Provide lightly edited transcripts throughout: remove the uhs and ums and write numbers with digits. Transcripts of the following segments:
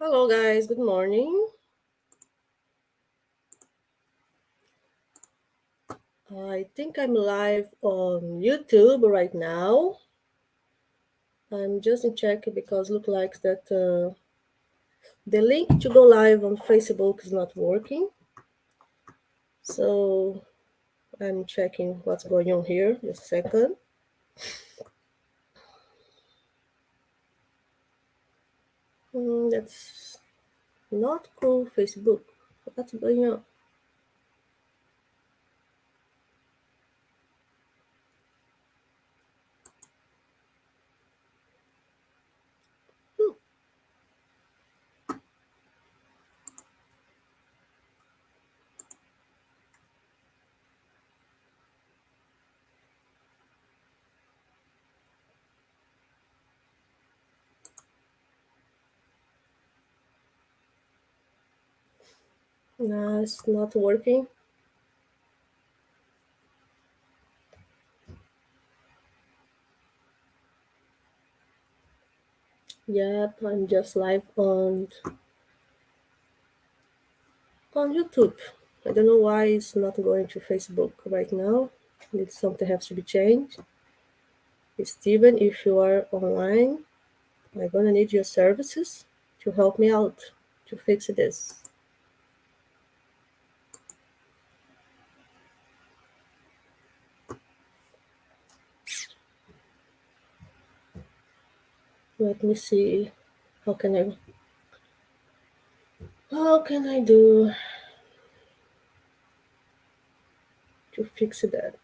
Hello, guys. Good morning. I think I'm live on YouTube right now. I'm just in check because look like that the link to go live on Facebook is not working. So I'm checking what's going on here. Just a second. That's not cool, Facebook. What's going on? No, it's not working. Yep, I'm just live on YouTube. I don't know why it's not going to Facebook right now. It's something has to be changed. Steven, if you are online, I'm gonna need your services to help me out to fix this. Let me see. How can I how can I do to fix that?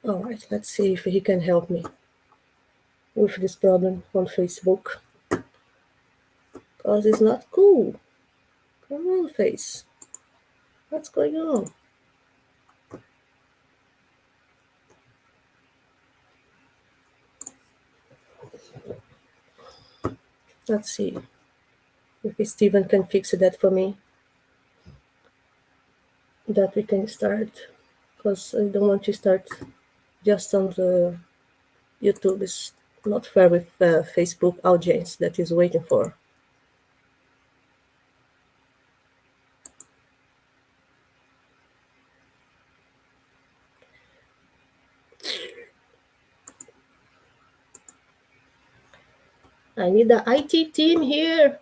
Alright, let's see if he can help me with this problem on Facebook. Because it's not cool. Come on, face. What's going on? Let's see if Steven can fix that for me. That we can start. Because I don't want to start just on the YouTube. Is not fair with Facebook audience that is waiting for. I need the IT team here.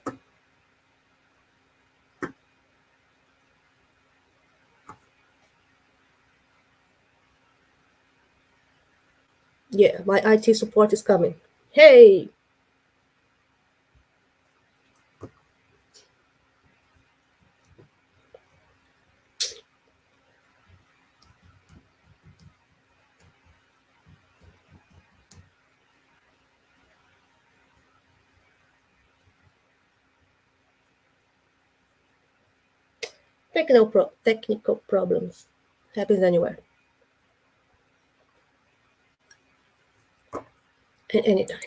Yeah, my IT support is coming. Hey, technical problems happens anywhere at any time.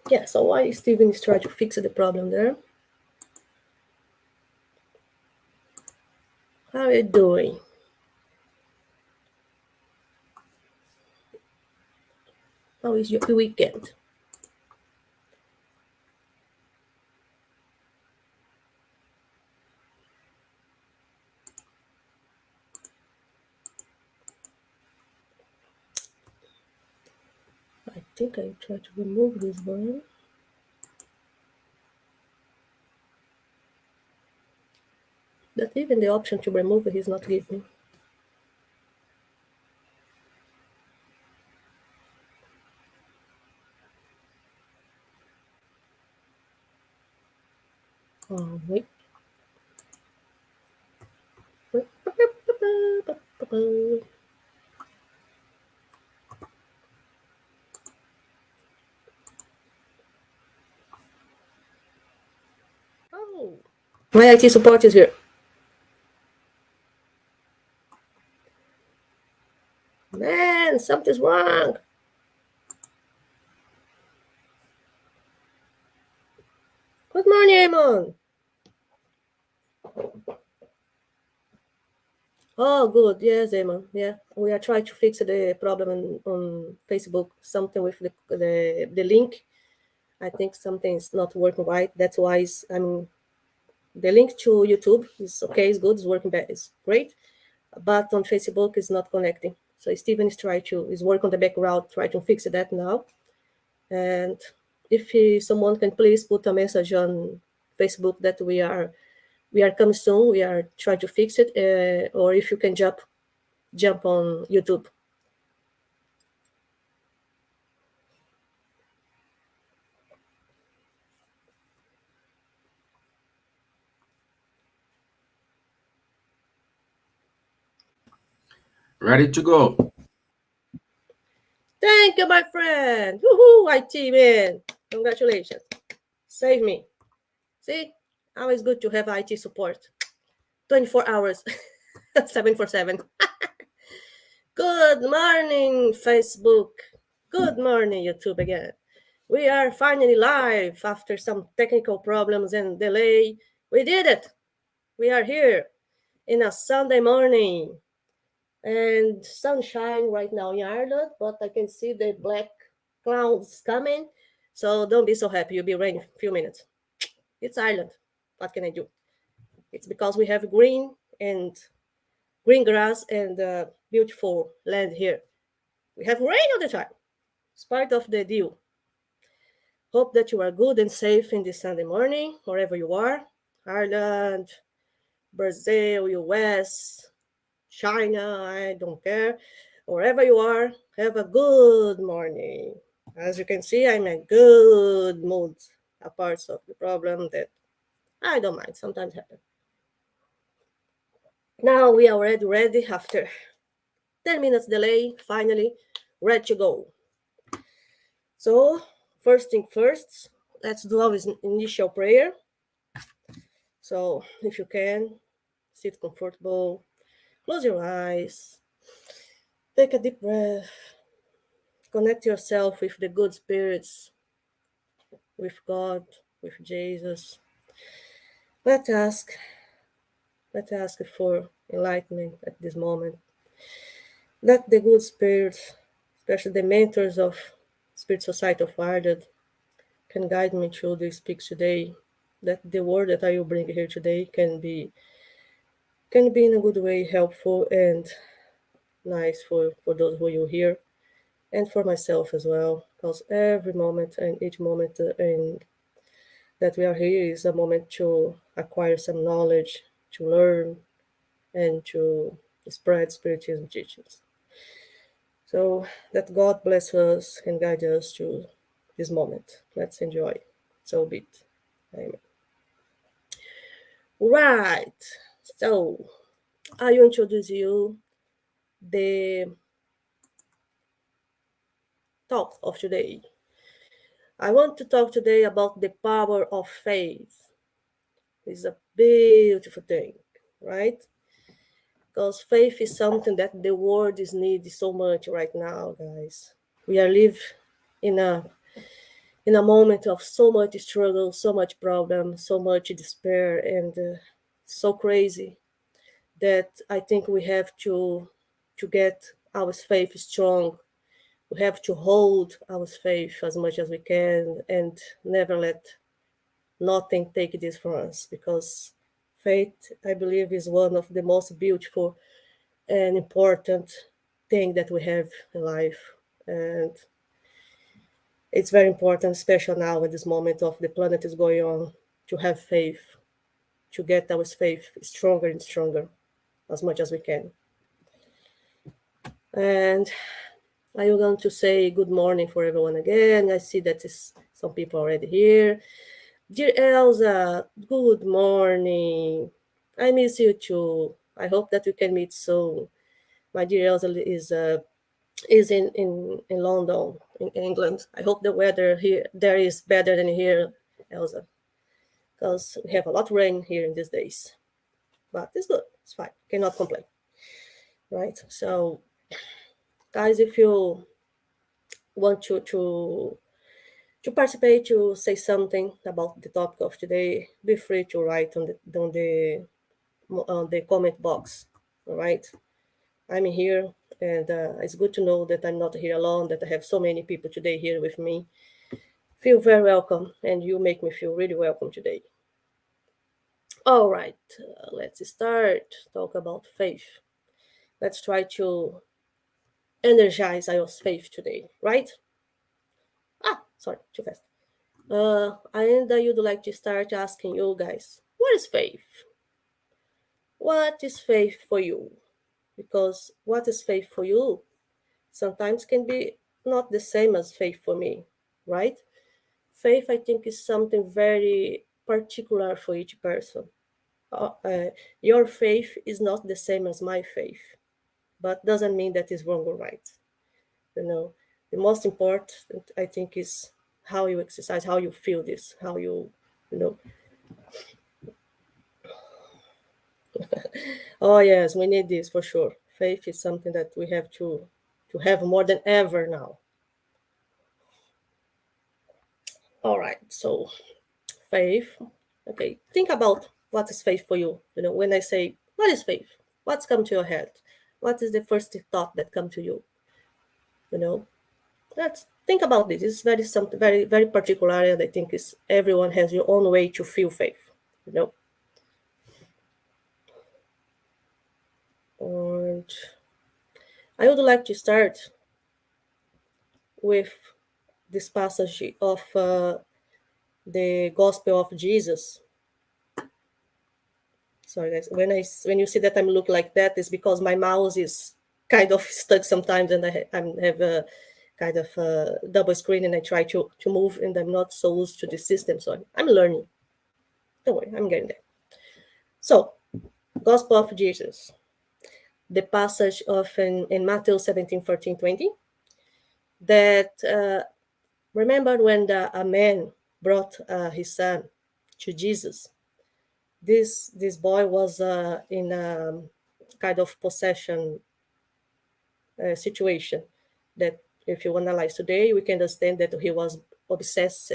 Yeah, so why Steven is trying to fix the problem there? How are you doing? How is your weekend? I think I try to remove this one. But even the option to remove it is not giving. Wait. Oh, my IT support is here. Man, something's wrong. Good morning, Amon. Oh, good. Yes, Amon. Yeah, we are trying to fix the problem on Facebook. Something with the link. I think something's not working right. That's why the link to YouTube is okay. It's good. It's working. It's great. But on Facebook, it's not connecting. So Steven is working on the background, try to fix that now. And if someone can please put a message on Facebook that we are coming soon, we are trying to fix it, or if you can jump on YouTube. Ready to go. Thank you, my friend. Woohoo, IT man. Congratulations. Save me. See, always good to have IT support. 24 hours, 7 for 7. Good morning, Facebook. Good morning, YouTube again. We are finally live after some technical problems and delay. We did it. We are here in a Sunday morning and sunshine right now in Ireland, but I can see the black clouds coming. So don't be so happy. You'll be rain in a few minutes. It's Ireland. What can I do? It's because we have green grass and beautiful land here. We have rain all the time. It's part of the deal. Hope that you are good and safe in this Sunday morning, wherever you are. Ireland, Brazil, US, China, I don't care. Wherever you are, have a good morning. As you can see, I'm in a good mood, apart of the problem that I don't mind, sometimes happen. Now we are already ready after 10 minutes delay, finally, ready to go. So, first thing first, let's do our initial prayer. So, if you can, sit comfortable, close your eyes, take a deep breath, connect yourself with the good spirits, with God, with Jesus. Let's ask, let's ask for enlightenment at this moment. Let the good spirits, especially the mentors of Spirit Society of Ireland, can guide me through this speaks today. That the word that I will bring here today can be in a good way helpful and nice for those who you hear and for myself as well, because every moment and each moment and that we are here is a moment to acquire some knowledge, to learn, and to spread spiritual teachings. So that God bless us and guide us to this moment. Let's enjoy. So be it. Amen. Right. So I will introduce you the talk of today. I want to talk today about the power of faith. It's a beautiful thing, right? Because faith is something that the world is needing so much right now, guys. We are live in a moment of so much struggle, so much problem, so much despair, and so crazy that I think we have to get our faith strong. We have to hold our faith as much as we can and never let nothing take this from us, because faith, I believe, is one of the most beautiful and important thing that we have in life. And it's very important, especially now in this moment of the planet is going on, to have faith, to get our faith stronger and stronger as much as we can. And I am going to say good morning for everyone again. I see that is some people already here. Dear Elsa, good morning. I miss you too. I hope that we can meet soon. My dear Elsa is in London, in England. I hope the weather here there is better than here, Elsa, because we have a lot of rain here in these days. But it's good. It's fine. Cannot complain, right? So, guys, if you want to participate, to say something about the topic of today, be free to write on the comment box. All right, I'm here, and it's good to know that I'm not here alone. That I have so many people today here with me. Feel very welcome, and you make me feel really welcome today. All right, let's start talk about faith. Let's try to energize our faith today, right? Sorry, too fast. And I would like to start asking you guys, what is faith? What is faith for you? Because what is faith for you sometimes can be not the same as faith for me, right? Faith, I think, is something very particular for each person. Uh, uh, your faith is not the same as my faith, but doesn't mean that is wrong or right. You know, the most important, I think, is how you exercise, how you feel this, how you know. Oh yes, we need this for sure. Faith is something that we have to have more than ever now. All right, so faith. Okay, think about what is faith for you. You know, when I say what is faith, what's come to your head? What is the first thought that come to you? You know, let's think about this. It's very something very particular, and I think is everyone has your own way to feel faith. You know, and I would like to start with this passage of the Gospel of Jesus. Sorry, guys. When you see that I'm look like that, is because my mouse is kind of stuck sometimes, and I have a kind of a double screen, and I try to move, and I'm not so used to the system, so I'm learning. Don't worry, I'm getting there. So, Gospel of Jesus, the passage of in Matthew 17, 14, 20, that remember when a man brought his son to Jesus. This boy was in a kind of possession situation that if you analyze today, we can understand that he was obsessed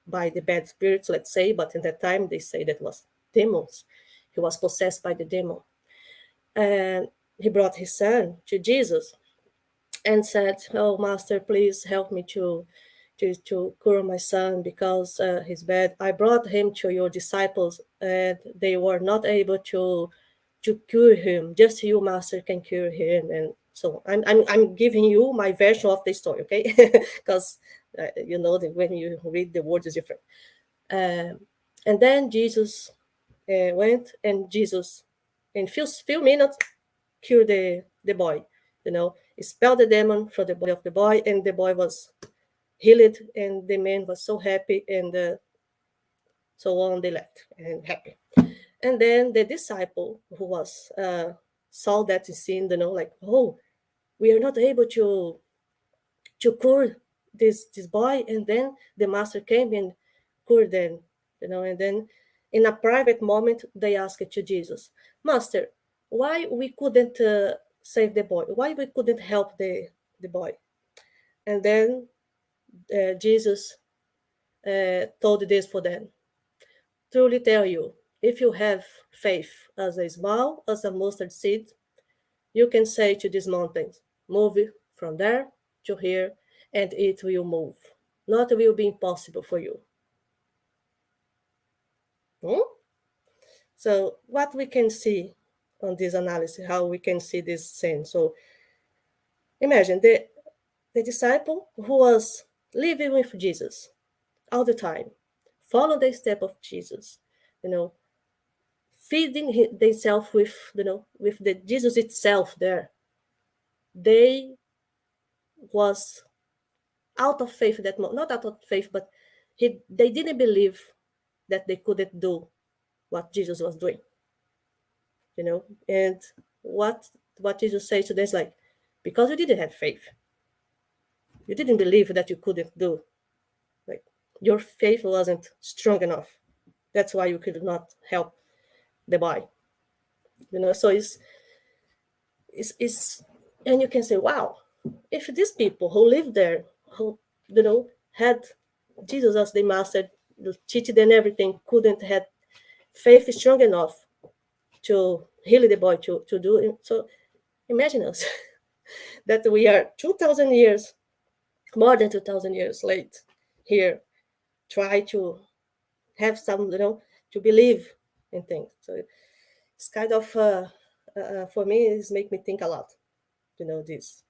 by the bad spirits, let's say, but in that time they say that was demons. He was possessed by the demon. And he brought his son to Jesus and said, "Oh, Master, please help me to cure my son because he's bad. I brought him to your disciples, and they were not able to cure him. Just you, Master, can cure him." And so I'm giving you my version of the story, okay? Because you know that when you read the words is different. Um, and then Jesus went, and Jesus in few minutes cure the boy, you know, expel the demon from the body of the boy, and the boy was healed, and the man was so happy, and so on, they left and happy. And then the disciple who was saw that scene, you know, like, oh, we are not able to cure this boy, and then the master came and cured them, you know. And then in a private moment they asked to Jesus, Master, why we couldn't save the boy, why we couldn't help the boy? And then Jesus told this for them, truly tell you, if you have faith as a small as a mustard seed, you can say to these mountains, move from there to here, and it will move. Not will be impossible for you. Hmm? So what we can see on this analysis, how we can see this scene. So imagine the disciple who was living with Jesus all the time, follow the step of Jesus, you know, feeding themselves with, you know, with the Jesus itself there. They was out of faith that not out of faith, but They didn't believe that they couldn't do what Jesus was doing, And what what Jesus says to them is like, because you didn't have faith, you didn't believe that you couldn't do, like your faith wasn't strong enough. That's why you could not help the boy. So it's and you can say, wow, if these people who live there, who had Jesus as the master, teaching them everything, couldn't had faith strong enough to heal the boy, to do it. So imagine us that we are 2,000 years, more than 2,000 years late here, try to have some, to believe in things. So it's kind of, for me, it's make me think a lot, this.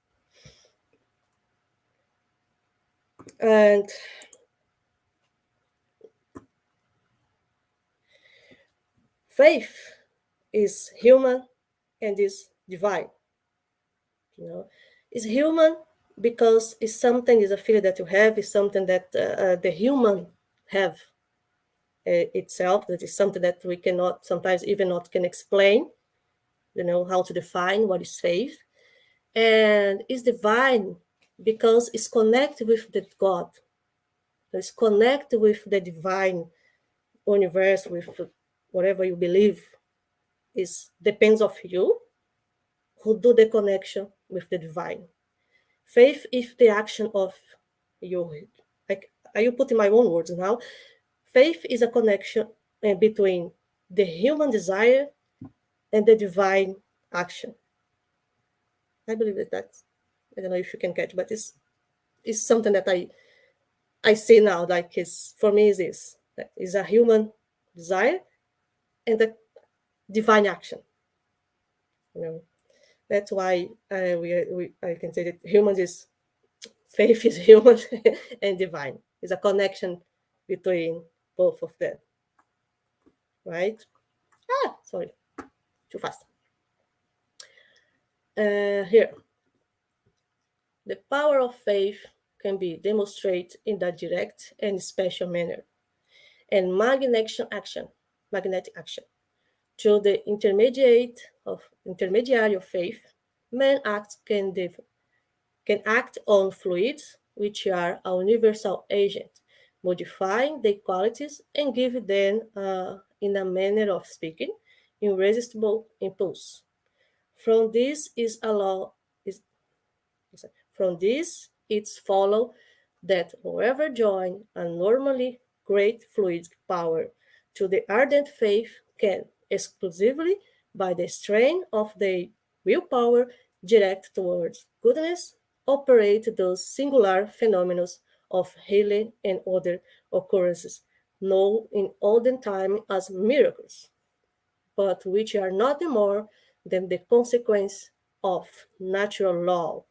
And faith is human and is divine, It's human because it's something, is a feeling that you have, is something that the human have itself, that is something that we cannot, sometimes even not can explain, how to define what is faith. And it's divine because it's connected with the God. It's connected with the divine universe, with whatever you believe. Is depends of you who do the connection with the divine. Faith is the action of you. Like, are you putting my own words now? Faith is a connection between the human desire and the divine action. I believe that's, I don't know if you can catch, but it's something that I see now. Like, it's, for me, is this. It's a human desire and a divine action. That's why I can say that humans is faith is human and divine. It's a connection between both of them, right? Sorry, too fast. Here, the power of faith can be demonstrated in a direct and special manner, and magnetic action. Through the intermediary of faith, man can act on fluids, which are a universal agent, modifying their qualities and give them, in a manner of speaking, irresistible impulse. From this is a law is from this it's follow that whoever join a normally great fluid power to the ardent faith can, exclusively by the strain of the willpower direct towards goodness, operate those singular phenomena of healing and other occurrences known in olden time as miracles, but which are nothing more than the consequence of natural law.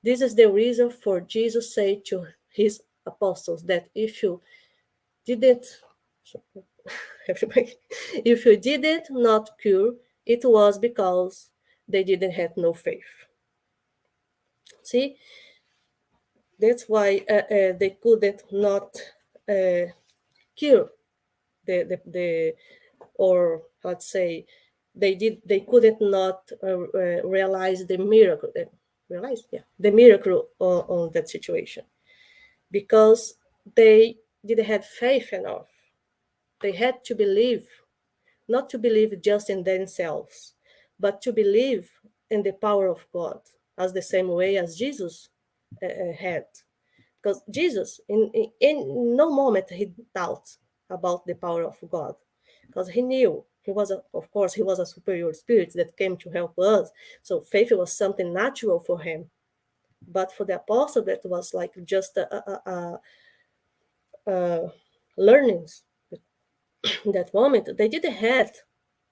This is the reason for Jesus said to his apostles that if you didn't, everybody, if you didn't not cure, it was because they didn't have no faith. See, that's why they couldn't not cure the or let's say they couldn't not realize the miracle. The miracle on that situation, because they didn't have faith enough. They had to believe, not to believe just in themselves, but to believe in the power of God, as the same way as Jesus had. Because Jesus, in no moment, he doubted about the power of God, because he knew he was, of course, he was a superior spirit that came to help us. So faith was something natural for him. But for the apostle, that was like just learnings. In that moment, they didn't have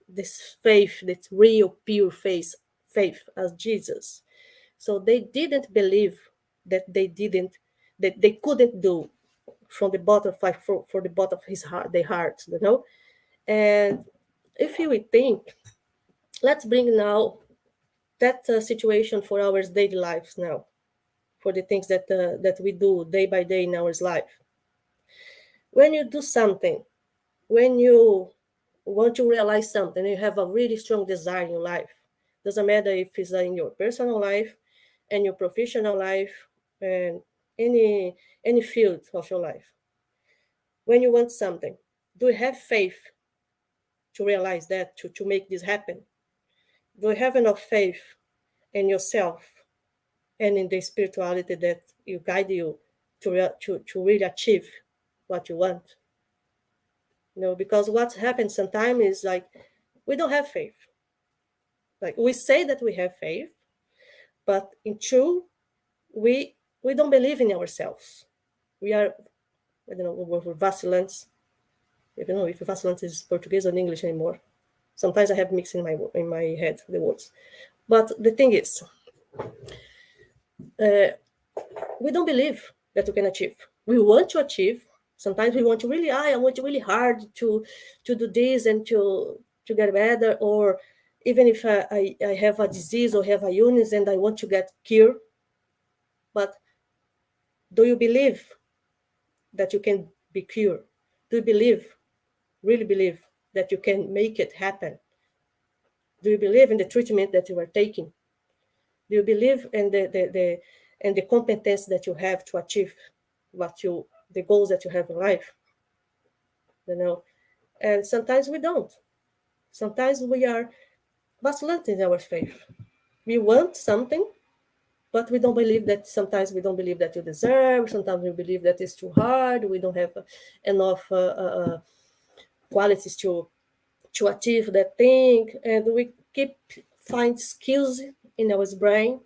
this faith, this real pure faith as Jesus. So they didn't believe that they couldn't do from the bottom of for the bottom of his heart, their heart. And if you would think, let's bring now that situation for our daily lives now, for the things that we do day by day in our life. When you do something, when you want to realize something, you have a really strong desire in life. Doesn't matter if it's in your personal life and your professional life and any any field of your life. When you want something, do you have faith to realize that, to make this happen? Do you have enough faith in yourself and in the spirituality that you guide you to really achieve what you want? Because what happens sometimes is like we don't have faith. Like we say that we have faith, but in truth, we don't believe in ourselves. We are, I don't know, we're vacillants. I don't know if vacillant is Portuguese or English anymore. Sometimes I have mixed in my head the words. But the thing is, we don't believe that we can achieve. We want to achieve. Sometimes we want to really, I want to really hard to do this and to get better, or even if I have a disease or have a illness and I want to get cured. But do you believe that you can be cured? Do you believe, really believe, that you can make it happen? Do you believe in the treatment that you are taking? Do you believe in the competence that you have to achieve the goals that you have in life? You know, and sometimes we don't. Sometimes we are vacillant in our faith. We want something, but we don't believe that. Sometimes we don't believe that you deserve. Sometimes we believe that it's too hard. We don't have enough qualities to achieve that thing, and we keep find skills in our brain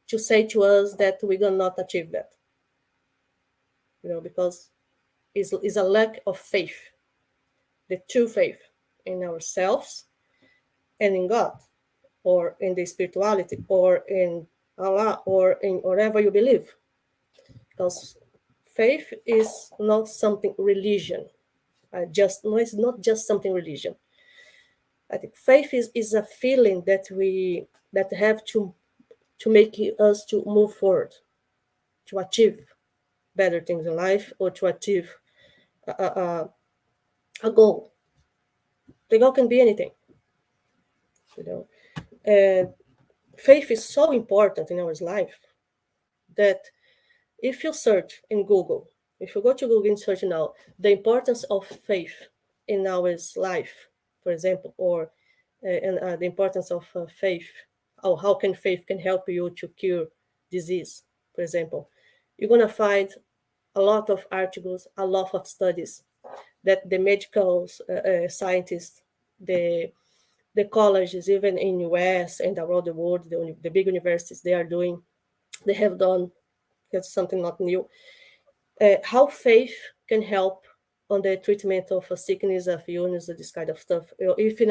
to say to us that we will not achieve that. Because it's a lack of faith, the true faith in ourselves and in God, or in the spirituality, or in Allah, or in whatever you believe. Because faith is not something religion. Just no, it's not just something religion. I think faith is a feeling that have to make us to move forward, to achieve better things in life, or to achieve a goal. The goal can be anything, you know. And faith is so important in our life that if you search in Google, if you go to Google and search now, the importance of faith in our life, for example, or the importance of faith, or how can faith can help you to cure disease, for example, you're going to find a lot of articles, a lot of studies that the medical scientists, the colleges, even in US and around the world, the big universities, they are doing, they have done, that's something not new, how faith can help on the treatment of a sickness, of illness, this kind of stuff, if you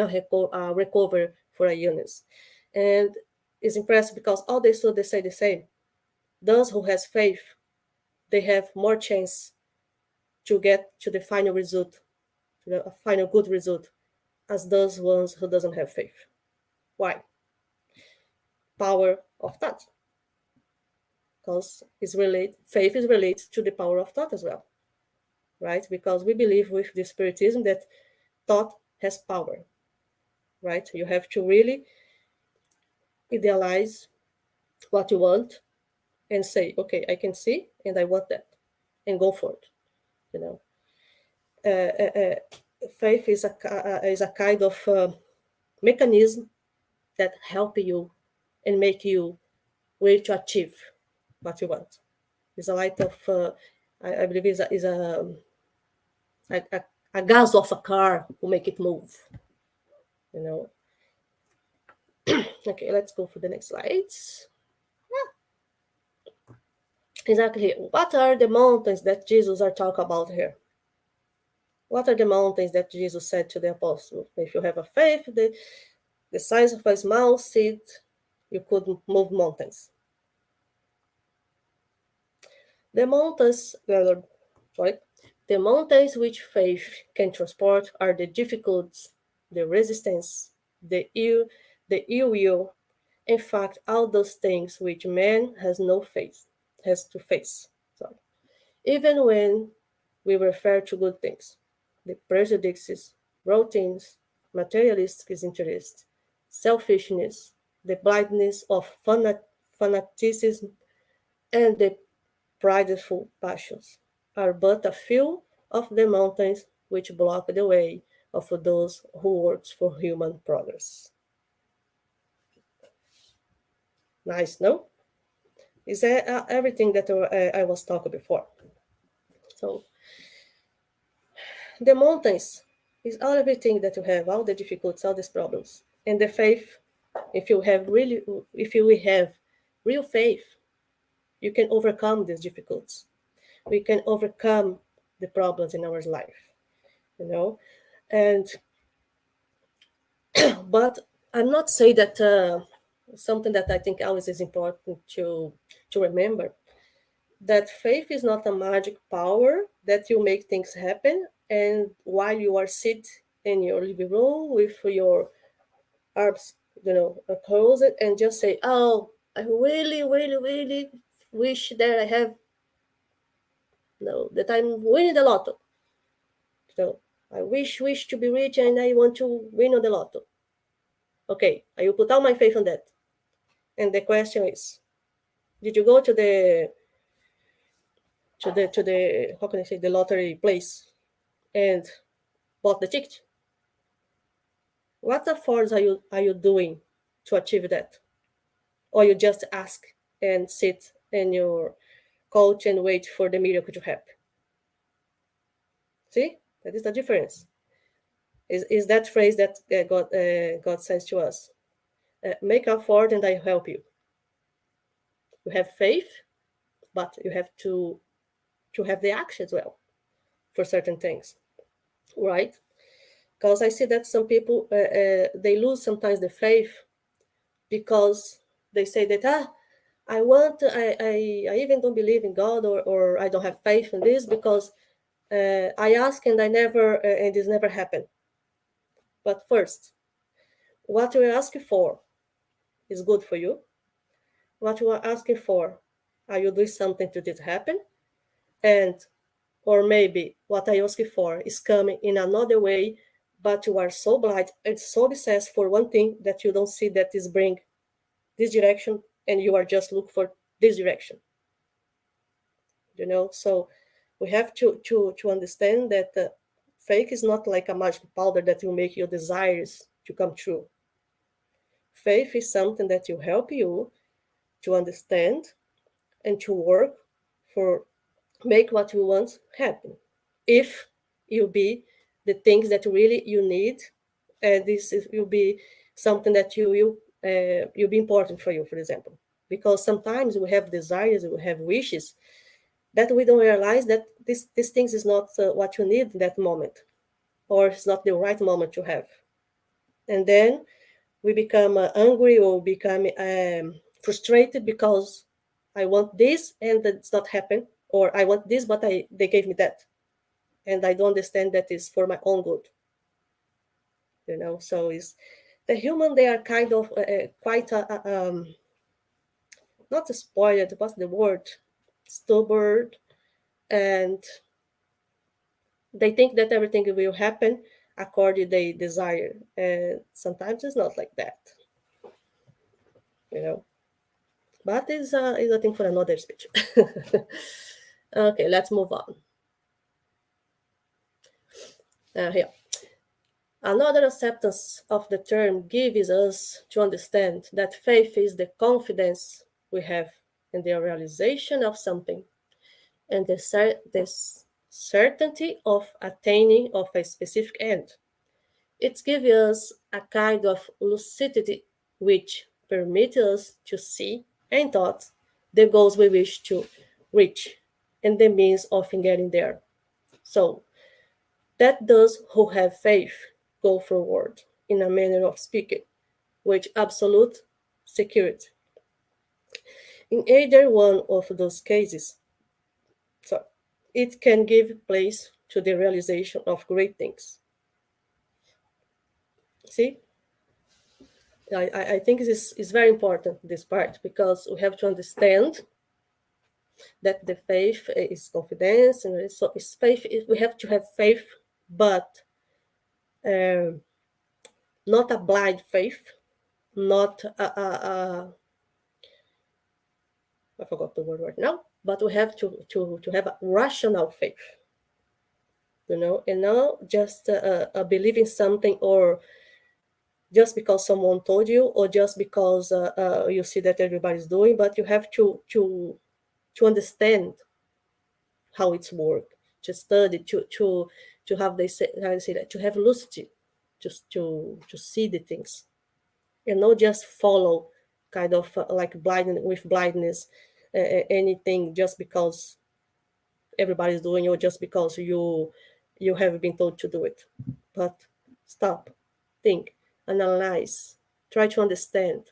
recover for a illness. And it's impressive because all they studies say the same. Those who has faith, they have more chance to get to the final result, to the final good result, as those ones who doesn't have faith. Why? Power of thought. Because faith is related to the power of thought as well, right? Because we believe with the spiritism that thought has power, right? You have to really idealize what you want and say, okay, I can see and I want that, and go for it. You know, faith is a kind of mechanism that help you and make you way to achieve what you want. It's a light of, I believe, a, a gas of a car who make it move. You know. Okay, let's go for the next slides. Exactly. What are the mountains that Jesus are talking about here? What are the mountains that Jesus said to the apostles? If you have a faith, the size of a small seed, you could move mountains. The mountains, sorry, the mountains which faith can transport are the difficulties, the resistance, the ill will, in fact, all those things which man has no faith, has to face. Sorry. Even when we refer to good things. The prejudices, routines, materialistic interest, selfishness, the blindness of fanaticism, and the prideful passions are but a few of the mountains which block the way of those who work for human progress. Nice, no? Is that everything that I was talking before? So the mountains is all everything that you have, all the difficulties, all these problems, and the faith. If you have real faith, you can overcome these difficulties. We can overcome the problems in our life, you know. And but I'm not saying that something that I think always is important to remember that faith is not a magic power that you make things happen. And while you are sit in your living room with your arms, closed, and just say, "Oh, I really, really, really wish that I have, that I'm winning the lotto." So I wish to be rich, and I want to win on the lotto. Okay, I will put all my faith on that. And the question is, did you go to the how can I say, the lottery place and bought the ticket? What efforts are you doing to achieve that? Or you just ask and sit in your couch and wait for the miracle to happen? See, that is the difference. Is that phrase that God says to us? Make effort and I help you. You have faith, but you have to have the action as well for certain things, right? Because I see that some people they lose sometimes the faith because they say that I even don't believe in God, or I don't have faith in this because I ask and I never and this never happened. But first, what you are asking for is good for you. What you are asking for, are you doing something to this happen? And or maybe what I asking for is coming in another way, but you are so blind and so obsessed for one thing that you don't see that is bring this direction, and you are just look for this direction. So we have to understand that fake is not like a magic powder that will make your desires to come true. Faith is something that will help you to understand and to work for make what you want happen. If you be the things that really you need, will be something that you will be important for you, for example. Because sometimes we have desires, we have wishes that we don't realize that these things is not what you need in that moment, or it's not the right moment to have. And then we become angry or become frustrated because I want this and it's not happen, or I want this but they gave me that, and I don't understand that is for my own good. So is the human, they are kind of quite not spoiled, what's the word, stubborn, and they think that everything will happen according they desire, and sometimes it's not like that. you know but it's a thing for another speech. Okay, let's move on. Here, another acceptance of the term gives us to understand that faith is the confidence we have in the realization of something, and the certainty of attaining of a specific end. It gives us a kind of lucidity which permits us to see and thought the goals we wish to reach and the means of getting there. So that those who have faith go forward in a manner of speaking with absolute security. In either one of those cases, so it can give place to the realization of great things. See, I think this is very important, this part, because we have to understand that the faith is confidence, and so it's faith. We have to have faith, but um, not a blind faith, not I forgot the word right now, but we have to have a rational faith, and not just believe in something, or just because someone told you, or just because you see that everybody's doing, but you have to understand how it's work, to study, to have how they say that, to have lucidity, just to see the things, and not just follow kind of like blindness, anything just because everybody's doing, or just because you have been told to do it. But stop, think, analyze, try to understand.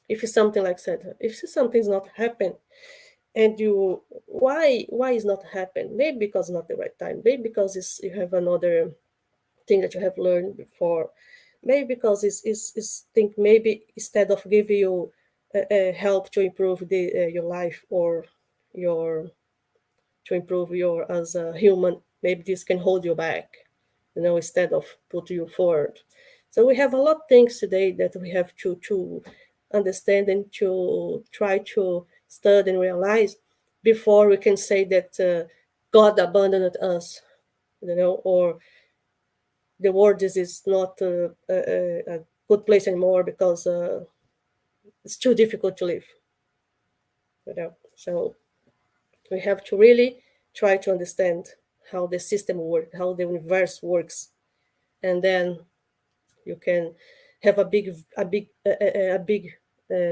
If it's something like said, if something's not happen, and you, why is not happen? Maybe because not the right time, maybe because you have another thing that you have learned before, maybe because it's think, maybe instead of giving you help to improve your life, or your to improve your as a human, maybe this can hold you back, instead of put you forward. So we have a lot of things today that we have to understand, and to try to study and realize before we can say that God abandoned us, or the world is not a good place anymore because it's too difficult to live. So we have to really try to understand how the system works, how the universe works, and then you can have a big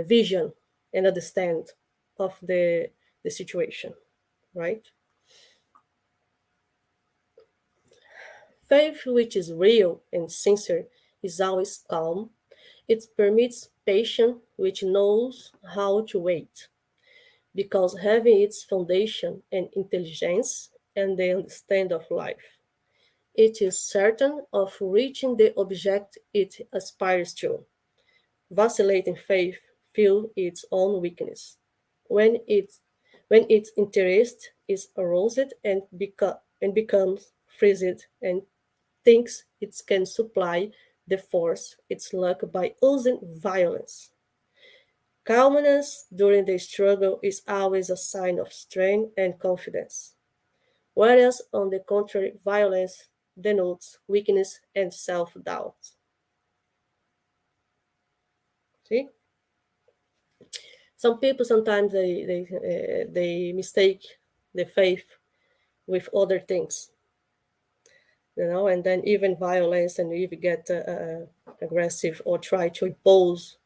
vision and understand of the situation, right? Faith, which is real and sincere, is always calm. It permits patience, which knows how to wait, because having its foundation and intelligence and the understand of life, it is certain of reaching the object it aspires to. Vacillating faith feels its own weakness. When its interest is aroused and becomes freezed, and thinks it can supply the force its lack by using violence. Calmness during the struggle is always a sign of strength and confidence, whereas, on the contrary, violence denotes weakness and self doubt. See? Some people sometimes they mistake the faith with other things, and then even violence, and even get aggressive, or try to impose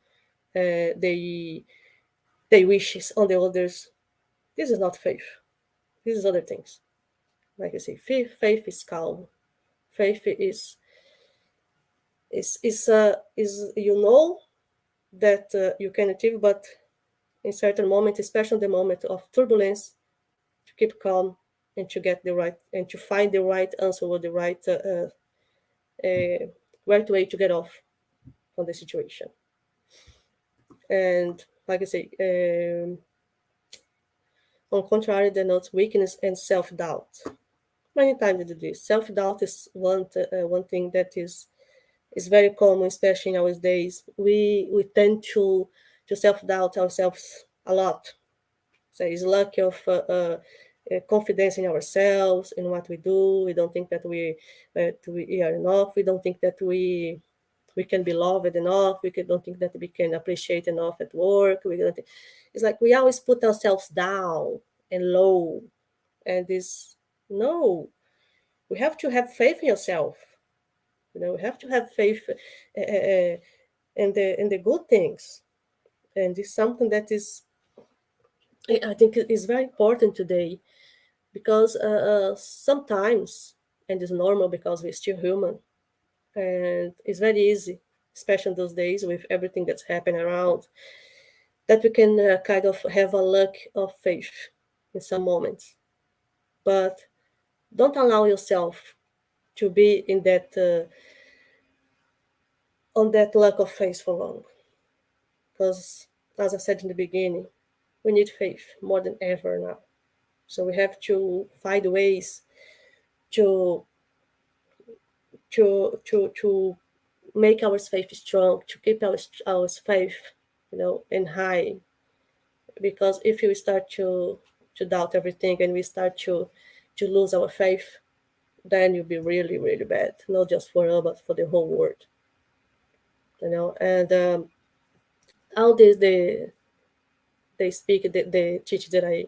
they wishes on the others. This is not faith. This is other things. Like I say, faith is calm. Faith is that you can achieve, but in certain moment, especially the moment of turbulence, to keep calm, and to get the right, and to find the right answer, or the uh, right way to get off from the situation. And like I say, on contrary, denotes weakness and self doubt. Many times we do this. Self doubt is one thing that is very common, especially nowadays. We tend to self doubt ourselves a lot. So it's lack of confidence in ourselves, in what we do. We don't think that we are enough. We don't think that we can be loved enough. Don't think that we can appreciate enough at work. It's like we always put ourselves down and low. And this, no, we have to have faith in yourself. We have to have faith in the good things. And it's something that is, I think, is very important today, because sometimes, and it's normal because we're still human, and it's very easy, especially in those days with everything that's happening around, that we can kind of have a lack of faith in some moments. But don't allow yourself to be in that on that lack of faith for long, because, as I said in the beginning, we need faith more than ever now. So we have to find ways to to make our faith strong, to keep our faith, and high. Because if we start to doubt everything and we start to lose our faith, then you'll be really really bad, not just for us but for the whole world. And all this they speak the teach that I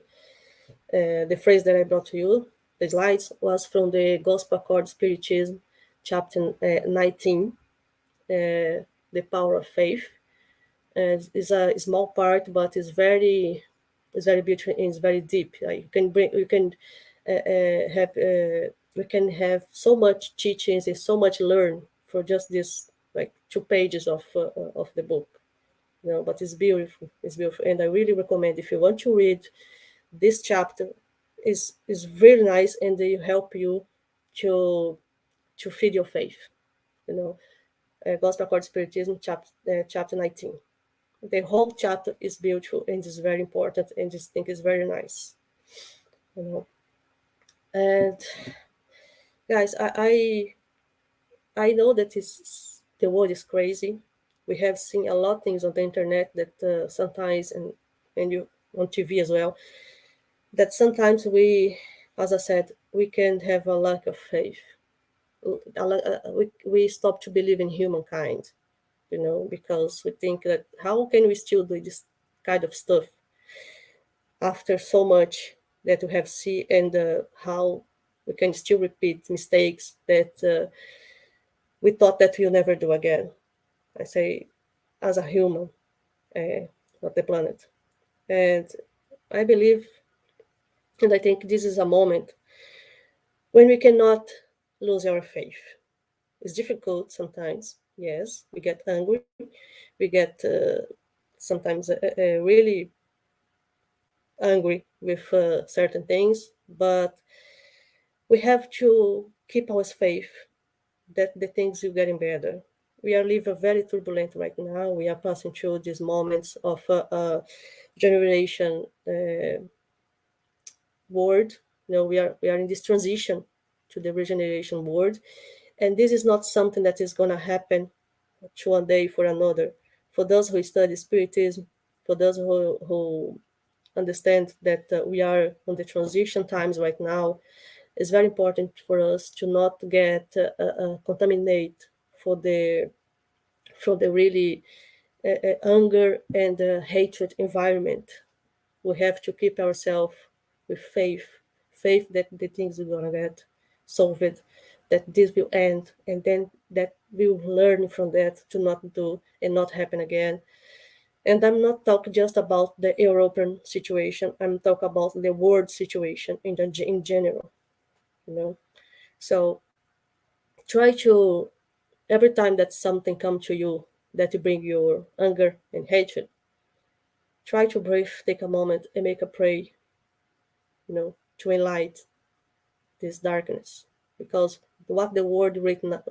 the phrase that I brought to you, the slides, was from the Gospel Accord Spiritism, chapter 19, the power of faith. And it's a small part, but it's very beautiful and it's very deep. Like you can have we can have so much teachings and so much learn for just this like 2 pages of the book. But it's beautiful. It's beautiful, and I really recommend if you want to read this chapter. Is very nice, and they help you to feed your faith. You know, Gospel Accord Spiritism, chapter 19. The whole chapter is beautiful and is very important, and this thing is very nice. You know, and guys, I know that the world is crazy. We have seen a lot of things on the internet that sometimes and you on TV as well, that sometimes we, as I said, we can have a lack of faith. We stop to believe in humankind, because we think that how can we still do this kind of stuff after so much that we have seen, and how we can still repeat mistakes that we thought that we'll never do again. I say, as a human, not the planet. And I believe, and I think this is a moment when we cannot lose our faith. It's difficult sometimes. Yes, we get angry, we get sometimes really angry with certain things, but we have to keep our faith that the things will getting better. We are living very turbulent right now. We are passing through these moments of generation world. We are in this transition to the regeneration world, and this is not something that is going to happen to one day for another. For those who study spiritism, for those who understand that we are on the transition times right now, it's very important for us to not get contaminated for the from the really anger and hatred environment. We have to keep ourselves with faith that the things are gonna get solved, that this will end, and then that we will learn from that to not do and not happen again. And I'm not talking just about the European situation. I'm talking about the world situation in general. You know, so try to every time that something comes to you that you bring your anger and hatred, try to breathe, take a moment, and make a prayer. To enlighten this darkness, because what the world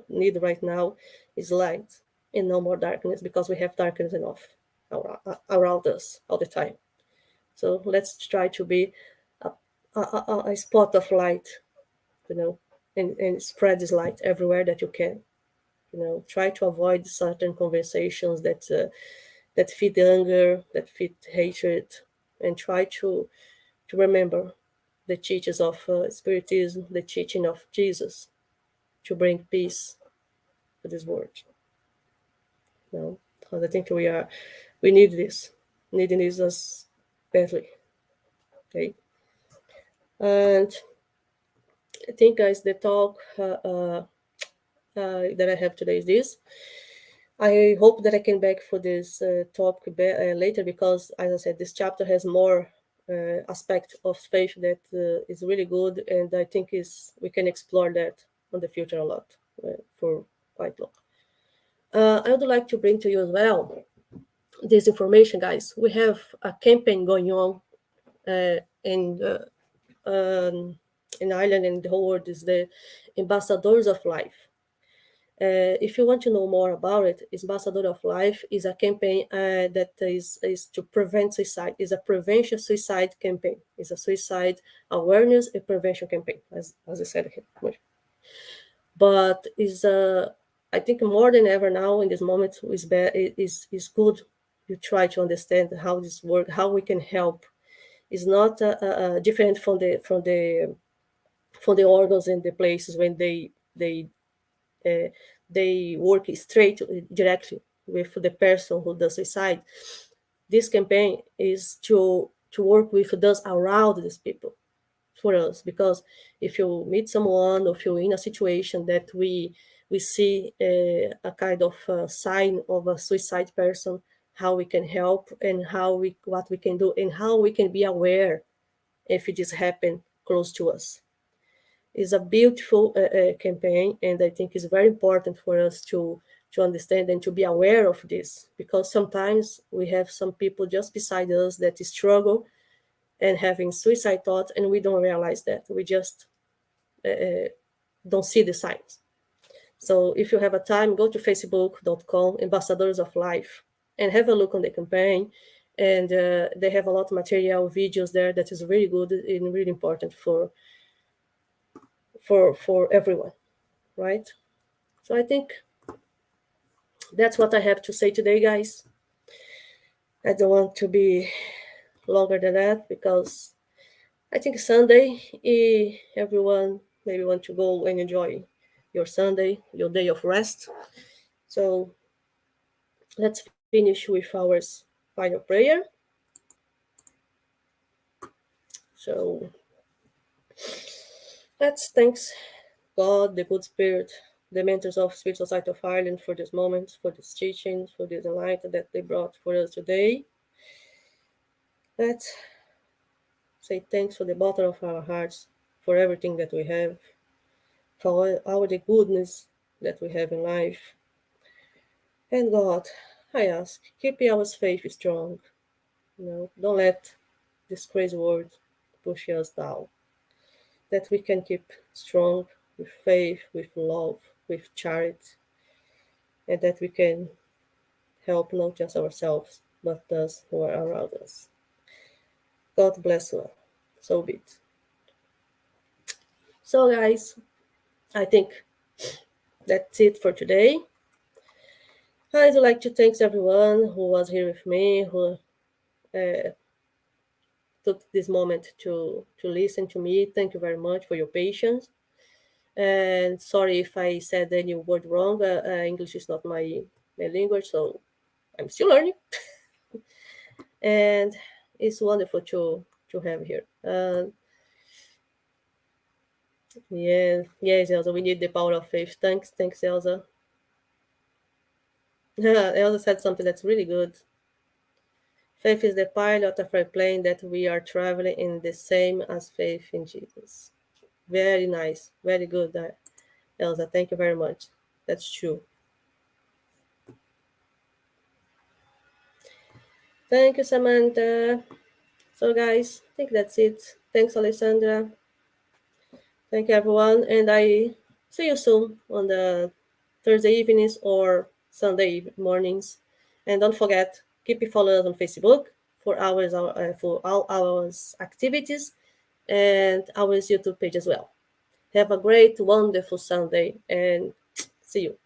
need right now is light and no more darkness, because we have darkness enough around us all the time. So let's try to be a spot of light, you know, and spread this light everywhere that you can. Try to avoid certain conversations that feed anger, that feed hatred, and try to remember the teachings of Spiritism, the teaching of Jesus, to bring peace to this world. Because I think we need this, needing this as badly. Okay, and I think, guys, the talk that I have today is this. I hope that I can back for this talk later, because, as I said, this chapter has more aspect of faith that is really good, and I think we can explore that on the future a lot for quite long. I would like to bring to you as well this information, guys. We have a campaign going on in Ireland, and the whole world is the Ambassadors of Life. If you want to know more about it, Ambassador of Life is a campaign that is to prevent suicide. It's a prevention suicide campaign. It's a suicide awareness and prevention campaign, as I said here. But I think more than ever now in this moment is good you try to understand how this works, how we can help. It's not different from the organs and the places when they work straight directly with the person who does suicide. This campaign is to work with those around these people for us, because if you meet someone, or if you're in a situation that we see a kind of sign of a suicide person, how we can help, and what we can do, and how we can be aware if it is happen close to us. It's a beautiful campaign, and I think it's very important for us to understand and to be aware of this, because sometimes we have some people just beside us that struggle and having suicide thoughts, and we don't realize that. We just don't see the signs. So if you have a time, go to facebook.com Ambassadors of Life and have a look on the campaign. And they have a lot of material, videos there that is really good and really important for everyone, right? So I think that's what I have to say today, guys. I don't want to be longer than that, because I think Sunday, everyone maybe want to go and enjoy your Sunday, your day of rest. So let's finish with our final prayer. So let's thanks God, the good spirit, the mentors of Spiritual Society of Ireland for this moment, for this teaching, for this light that they brought for us today. Let's say thanks for the bottom of our hearts for everything that we have, for all the goodness that we have in life. And God, I ask, keep our faith strong. Don't let this crazy world push us down. That we can keep strong with faith, with love, with charity, and that we can help not just ourselves, but those who are around us. God bless you. So be it. So, guys, I think that's it for today. I'd like to thank everyone who was here with me, who took this moment to listen to me. Thank you very much for your patience. And sorry if I said any word wrong. English is not my language, so I'm still learning. And it's wonderful to have here. Yes, Elsa, we need the power of faith. Thanks, Elsa. Elsa said something that's really good. Faith is the pilot of a plane that we are traveling in, the same as faith in Jesus. Very nice, very good, Elsa. Thank you very much. That's true. Thank you, Samantha. So, guys, I think that's it. Thanks, Alessandra. Thank you, everyone. And I see you soon on the Thursday evenings or Sunday mornings. And don't forget, keep following us on Facebook for all our activities and our YouTube page as well. Have a great, wonderful Sunday, and see you.